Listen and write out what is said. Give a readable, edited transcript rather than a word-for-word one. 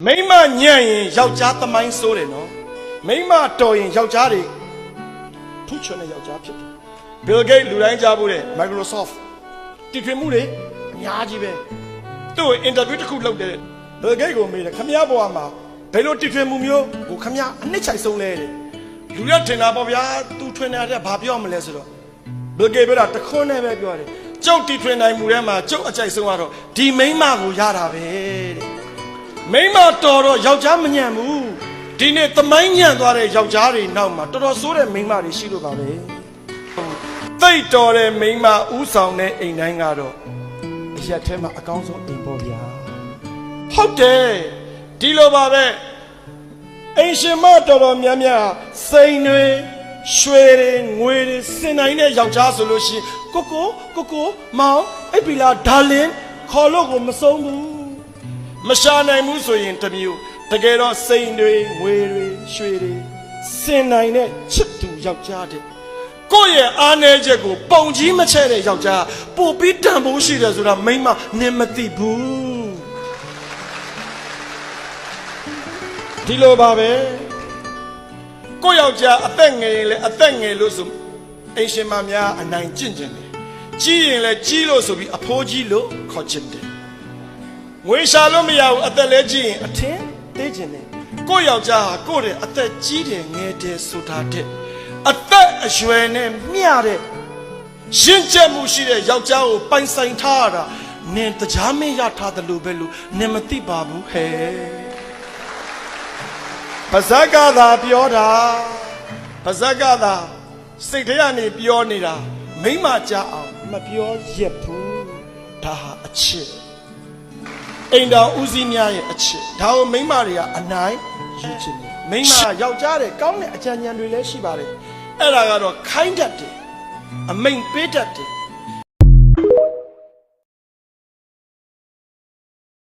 မိမညံ့ရင်ယောက်ျားသမိုင်းဆိုးတယ်နော်မိမတော်ရင်ယောက်ျားတွေထူးချွန်တဲ့ယောက်ျားဖြစ်တယ် Bill Gates လူတိုင်းကြားဖို့တဲ့ Microsoft တီထွင်မှုတွေအများကြီးပဲသူ့ကို interview တစ်ခုလုပ်တယ် Bill Gates ကိုမေးတယ်ခမည်းဘဝမှာဘယ်လိုတီထွင်မှုမျိုးကိုခမည်းအနှစ်ချိုက်ဆုံးလဲတဲ့လူရထင်တာပေါ့ဗျာသူထွင်တဲ့ဘာပြောမလဲဆိုတော့ Bill Gates ပြောတာတခွန်းနဲ့ပဲပြောတယ်ကျုပ်တီထွင်နိုင်မှုထဲမှာကျုပ်အကြိုက်ဆုံးကတော့ဒီမိန်းမကိုရတာပဲတဲ့မိန်းမတော်တော့ယောက်ျားမညံ့ဘူးဒီနေ့သမိုင်းညံ့သွားတဲ့ယောက်ျားတွေနောက်မှာတော်တော်ဆိုးတဲ့မိန်းမတွေရှိလို့ပါပဲသိတ်တော်တဲ့မိန်းမဥဆောင်တဲ့အိမ်တိုင်းကတော့အရက်ထဲမှာအကောင်းဆုံးအိမ်ပေါ့ဗျာဟုတ်တယ်ဒီလိုပါပဲအိမ်ရှင်မတော်တော်များများစိန်တွေရွှေတွေငွေတွေစင်နိုင်တဲ့ယောက်ျားဆိုလို့ရှိရင်ကိုမောင်အိပ်ပြီလားဒါလင်ခေါ်လို့ကိုမဆုံးဘူးမရှာနိုင်ဘူးဆိုရင်တမျိုးတကယ်တော့စိန်တွေငွေတွေရွှေတွေစင်နိုင်တဲ့ချစ်သူယောက်ျားတဲ့ကိုယ့်ရဲ့အားနည်းချက်ကိုပုံကြီးမချဲ့တဲ့ယောက်ျားပို့ပြီးတန်ဖိုးရှိတယ်ဆိုတာမိန်းမနင်မသိဘူးဒီလိုပါပဲကိုယ့်ယောက်ျားအသက်ငယ်ရင်လည်းအသက်ငယ်လို့ဆိုအိမ်ရှင်မများအနိုင်ကျင့်ကြတယ်ကြီးရင်လည်းကြီးလို့ဆိုပြီးအဖိုးကြီးလို့ခေါ်ချင်တယ်ငွေရှာလို့မရဘူးအသက်လဲကြီးရင်အထင်သေးခြင်းနဲ့ကိုယ့်ယောက်ျားဟာကိုယ့်တဲ့အသက်ကြီးတယ်ငယ်တယ်ဆိုတာတဲ့အသက်အရွယ်နဲ့မျှတဲ့ရှင်းချက်မှုရှိတဲ့ယောက်ျားကိုပိုင်ဆိုင်ထားရတာနင်တရားမင်းရထားတယ်လို့ပဲလို့နင်မသိပါဘူးဟဲ့ပါဇက်ကသာပြောတာပါဇက်ကသာစိတ်ထဲကနေပြောနေတာမိမကြားအောင်မပြောရက်ဘူးဒါဟာအချစ်အိမ်တော်ဦးစီးများရဲ့အချစ်ဒါကိုမိန်းမတွေကအနိုင်ယူချင်တယ်မိန်းမယောက်ျားတဲ့ကောင်းတဲ့အကြံဉာဏ်တွေလည်းရှိပါတယ်အဲ့ဒါကတော့ခိုင်းတတ်တယ်အမိန်ပေးတတ်တယ်